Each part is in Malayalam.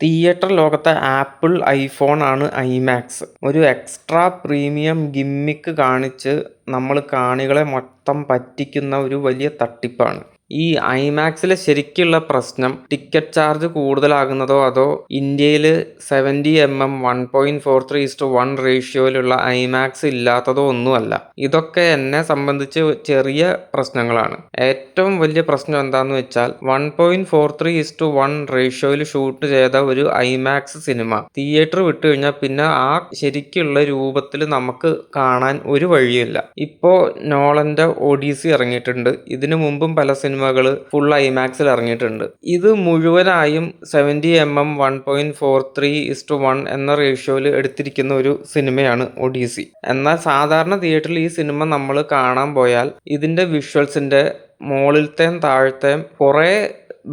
തിയേറ്റർ ലോകത്തെ ആപ്പിൾ ഐഫോൺ ആണ് ഐമാക്സ്. ഒരു എക്സ്ട്രാ പ്രീമിയം ഗിമ്മിക്ക് കാണിച്ച് നമ്മൾ കാണികളെ മൊത്തം പറ്റിക്കുന്ന ഒരു വലിയ തട്ടിപ്പാണ്. ഈ ഐമാക്സിലെ ശരിക്കുള്ള പ്രശ്നം ടിക്കറ്റ് ചാർജ് കൂടുതലാകുന്നതോ അതോ ഇന്ത്യയിൽ 70mm 1.43:1 റേഷ്യോയിലുള്ള ഐമാക്സ് ഇല്ലാത്തതോ ഒന്നുമല്ല. ഇതൊക്കെ എന്നെ സംബന്ധിച്ച് ചെറിയ പ്രശ്നങ്ങളാണ്. ഏറ്റവും വലിയ പ്രശ്നം എന്താണെന്ന് വെച്ചാൽ 1.43:1 റേഷ്യോയിൽ ഷൂട്ട് ചെയ്ത ഒരു ഐമാക്സ് സിനിമ തിയേറ്റർ വിട്ടു കഴിഞ്ഞാൽ പിന്നെ ആ ശരിക്കുള്ള രൂപത്തിൽ നമുക്ക് കാണാൻ ഒരു വഴിയില്ല. ഇപ്പോൾ നോളന്റെ ഒഡീസി ഇറങ്ങിയിട്ടുണ്ട്. ഇതിനു മുമ്പും പല സിനിമകൾ ഫുൾ ഐമാക്സിൽ ഇറങ്ങിയിട്ടുണ്ട്. ഇത് മുഴുവനായും 70mm 1.43:1 എന്ന റേഷ്യോയിൽ എടുത്തിരിക്കുന്ന ഒരു സിനിമയാണ് ഒഡീസി. എന്നാൽ സാധാരണ തിയേറ്ററിൽ ഈ സിനിമ നമ്മൾ കാണാൻ പോയാൽ ഇതിന്റെ വിഷ്വൽസിന്റെ മുകളിലത്തെയും താഴത്തെയും കുറേ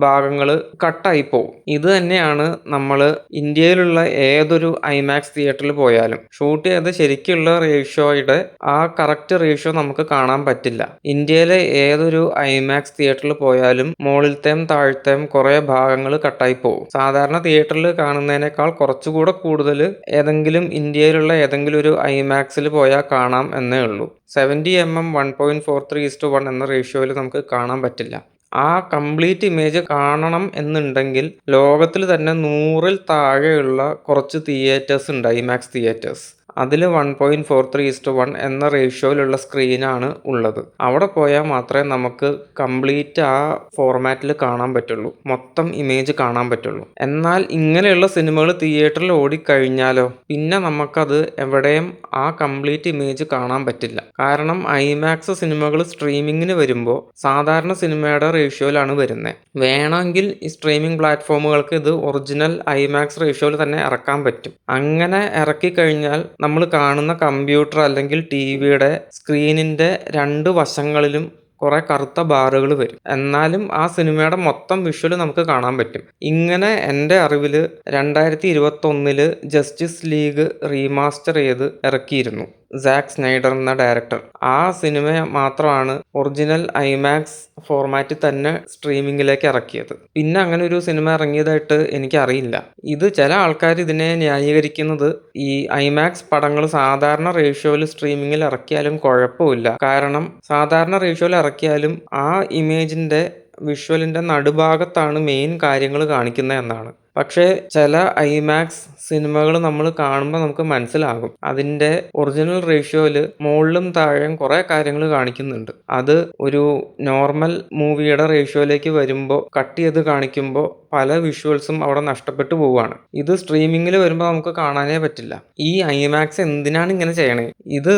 ഭാഗങ്ങൾ കട്ടായി പോകും. ഇത് തന്നെയാണ് നമ്മൾ ഇന്ത്യയിലുള്ള ഏതൊരു ഐമാക്സ് തിയേറ്ററിൽ പോയാലും ഷൂട്ട് ചെയ്ത ശരിക്കുള്ള റേഷ്യോയുടെ ആ കറക്റ്റ് റേഷ്യോ നമുക്ക് കാണാൻ പറ്റില്ല. ഇന്ത്യയിലെ ഏതൊരു ഐമാക്സ് തിയേറ്ററിൽ പോയാലും മുകളിലത്തെയും താഴത്തെയും കുറേ ഭാഗങ്ങൾ കട്ടായി പോകും. സാധാരണ തിയേറ്ററിൽ കാണുന്നതിനേക്കാൾ കുറച്ചുകൂടെ കൂടുതൽ ഏതെങ്കിലും ഇന്ത്യയിലുള്ള ഏതെങ്കിലും ഒരു ഐമാക്സിൽ പോയാൽ കാണാം എന്നേ ഉള്ളൂ. 70mm 1.43:1 എന്ന റേഷ്യോയിൽ നമുക്ക് കാണാൻ പറ്റില്ല. ആ കംപ്ലീറ്റ് ഇമേജ് കാണണം എന്നുണ്ടെങ്കിൽ ലോകത്തിൽ തന്നെ 100-ൽ താഴെയുള്ള കുറച്ച് തിയേറ്റേഴ്സ് ഉണ്ട്, ഐമാക്സ് തിയേറ്റേഴ്സ്. അതിൽ 1.43:1 എന്ന റേഷ്യോയിലുള്ള സ്ക്രീനാണ് ഉള്ളത്. അവിടെ പോയാൽ മാത്രമേ നമുക്ക് കംപ്ലീറ്റ് ആ ഫോർമാറ്റിൽ കാണാൻ പറ്റുള്ളൂ, മൊത്തം ഇമേജ് കാണാൻ പറ്റുള്ളൂ. എന്നാൽ ഇങ്ങനെയുള്ള സിനിമകൾ തിയേറ്ററിൽ ഓടിക്കഴിഞ്ഞാലോ പിന്നെ നമുക്കത് എവിടെയും ആ കംപ്ലീറ്റ് ഇമേജ് കാണാൻ പറ്റില്ല. കാരണം ഐമാക്സ് സിനിമകൾ സ്ട്രീമിങ്ങിന് വരുമ്പോൾ സാധാരണ സിനിമയുടെ റേഷ്യോയിലാണ് വരുന്നത്. വേണമെങ്കിൽ ഈ സ്ട്രീമിംഗ് പ്ലാറ്റ്ഫോമുകൾക്ക് ഇത് ഒറിജിനൽ ഐമാക്സ് റേഷ്യോയിൽ തന്നെ ഇറക്കാൻ പറ്റും. അങ്ങനെ ഇറക്കി കഴിഞ്ഞാൽ നമ്മൾ കാണുന്ന കമ്പ്യൂട്ടർ അല്ലെങ്കിൽ ടിവിയുടെ സ്ക്രീനിന്റെ രണ്ട് വശങ്ങളിലും കുറെ കറുത്ത ബാറുകൾ വരും. എന്നാലും ആ സിനിമയുടെ മൊത്തം വിഷ്വൽ നമുക്ക് കാണാൻ പറ്റും. ഇങ്ങനെ എൻ്റെ അറിവിൽ 2021 ജസ്റ്റിസ് ലീഗ് റീമാസ്റ്റർ ചെയ്ത് ഇറക്കിയിരുന്നു സാക്ക് സ്നൈഡർ എന്ന ഡയറക്ടർ. ആ സിനിമ മാത്രമാണ് ഒറിജിനൽ ഐമാക്സ് ഫോർമാറ്റിൽ തന്നെ സ്ട്രീമിങ്ങിലേക്ക് ഇറക്കിയത്. പിന്നെ അങ്ങനെ ഒരു സിനിമ ഇറങ്ങിയതായിട്ട് എനിക്കറിയില്ല. ഇത് ചില ആൾക്കാർ ഇതിനെ ന്യായീകരിക്കുന്നത് ഈ ഐമാക്സ് പടങ്ങൾ സാധാരണ റേഷ്യോയിൽ സ്ട്രീമിങ്ങിൽ ഇറക്കിയാലും കുഴപ്പമില്ല. കാരണം സാധാരണ റേഷ്യോയിൽ ഇറക്കിയാലും ആ ഇമേജിന്റെ വിഷ്വലിന്റെ നടുഭാഗത്താണ് മെയിൻ കാര്യങ്ങൾ കാണിക്കുന്നത് എന്നാണ്. പക്ഷേ ചില ഐമാക്സ് സിനിമകൾ നമ്മൾ കാണുമ്പോൾ നമുക്ക് മനസ്സിലാകും അതിൻ്റെ ഒറിജിനൽ റേഷ്യോയിൽ മുകളിലും താഴെയും കുറേ കാര്യങ്ങൾ കാണിക്കുന്നുണ്ട്. അത് ഒരു നോർമൽ മൂവിയുടെ റേഷ്യോയിലേക്ക് വരുമ്പോൾ കട്ട് ചെയ്ത് കാണിക്കുമ്പോൾ പല വിഷ്വൽസും അവിടെ നഷ്ടപ്പെട്ടു പോവുകയാണ്. ഇത് സ്ട്രീമിങ്ങിൽ വരുമ്പോൾ നമുക്ക് കാണാനേ പറ്റില്ല. ഈ ഐമാക്സ് എന്തിനാണ് ഇങ്ങനെ ചെയ്യണേ? ഇത്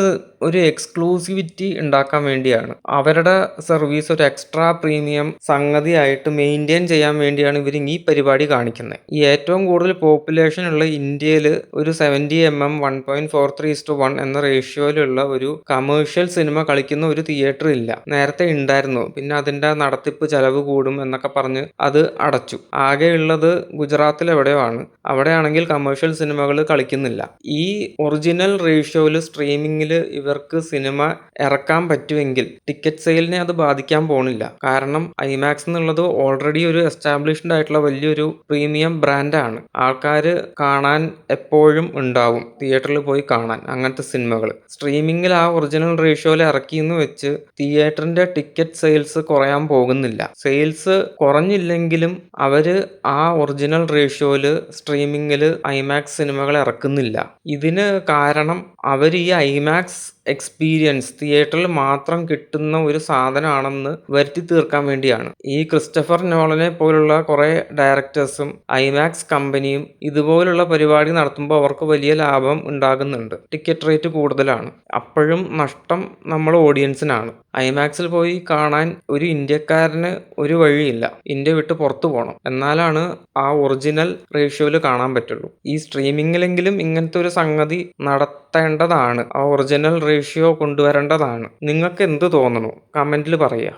ഒരു എക്സ്ക്ലൂസിവിറ്റി ഉണ്ടാക്കാൻ വേണ്ടിയാണ്. അവരുടെ സർവീസ് ഒരു എക്സ്ട്രാ പ്രീമിയം സംഗതിയായിട്ട് മെയിൻറ്റെയിൻ ചെയ്യാൻ വേണ്ടിയാണ് ഇവർ ഈ പരിപാടി കാണിക്കുന്നത്. ഈ ഏറ്റവും കൂടുതൽ പോപ്പുലേഷൻ ഉള്ള ഇന്ത്യയിൽ ഒരു 70mm 1.43:1 എന്ന റേഷ്യോയിലുള്ള ഒരു കമേഴ്ഷ്യൽ സിനിമ കളിക്കുന്ന ഒരു തിയേറ്റർ ഇല്ല. നേരത്തെ ഉണ്ടായിരുന്നു, പിന്നെ അതിന്റെ നടത്തിപ്പ് ചെലവ് കൂടും എന്നൊക്കെ പറഞ്ഞ് അത് അടച്ചു. ആകെ ഉള്ളത് ഗുജറാത്തിൽ എവിടെയോ ആണ്. അവിടെയാണെങ്കിൽ കമേഴ്ഷ്യൽ സിനിമകൾ കളിക്കുന്നില്ല. ഈ ഒറിജിനൽ റേഷ്യോയിൽ സ്ട്രീമിങ്ങിൽ ഇവർക്ക് സിനിമ ഇറക്കാൻ പറ്റുമെങ്കിൽ ടിക്കറ്റ് സെയിലിനെ അത് ബാധിക്കാൻ പോണില്ല. കാരണം ഐമാക്സ് എന്നുള്ളത് ഓൾറെഡി ഒരു എസ്റ്റാബ്ലിഷ്ഡ് ആയിട്ടുള്ള വലിയൊരു പ്രീമിയം ബ്രാൻഡാണ്. ആൾക്കാർ കാണാൻ എപ്പോഴും ഉണ്ടാവും, തിയേറ്ററിൽ പോയി കാണാൻ അങ്ങനത്തെ സിനിമകൾ. സ്ട്രീമിങ്ങിൽ ആ ഒറിജിനൽ റേഷ്യോയിൽ ഇറക്കിയെന്ന് വെച്ച് തിയേറ്ററിന്റെ ടിക്കറ്റ് സെയിൽസ് കുറയാൻ പോകുന്നില്ല. സെയിൽസ് കുറഞ്ഞില്ലെങ്കിലും അവര് ആ ഒറിജിനൽ റേഷ്യോയിൽ സ്ട്രീമിങ്ങിൽ ഐമാക്സ് സിനിമകൾ ഇറക്കുന്നില്ല. ഇതിന് കാരണം അവർ ഈ ഐമാക്സ് എക്സ്പീരിയൻസ് തിയേറ്ററിൽ മാത്രം കിട്ടുന്ന ഒരു സാധനമാണെന്ന് വരുത്തി തീർക്കാൻ വേണ്ടിയാണ്. ഈ ക്രിസ്റ്റഫർ നോളനെ പോലുള്ള കുറെ ഡയറക്ടേഴ്സും ഐമാക്സ് കമ്പനിയും ഇതുപോലുള്ള പരിപാടി നടത്തുമ്പോൾ അവർക്ക് വലിയ ലാഭം ഉണ്ടാകുന്നുണ്ട്. ടിക്കറ്റ് റേറ്റ് കൂടുതലാണ്, അപ്പോഴും നഷ്ടം നമ്മൾ ഓഡിയൻസിനാണ്. ഐമാക്സിൽ പോയി കാണാൻ ഒരു ഇന്ത്യക്കാരന് ഒരു വഴിയില്ല, ഇന്ത്യ വിട്ട് പുറത്തു പോകണം. എന്നാലാണ് ആ ഒറിജിനൽ റേഷ്യോയിൽ കാണാൻ പറ്റുള്ളൂ. ഈ സ്ട്രീമിങ്ങിലെങ്കിലും ഇങ്ങനത്തെ ഒരു സംഗതി നടത്തേണ്ടതാണ്, ആ ഒറിജിനൽ റേഷ്യോ കൊണ്ടുവരേണ്ടതാണ്. നിങ്ങൾക്ക് എന്ത് തോന്നുന്നു? കമന്റിൽ പറയുക.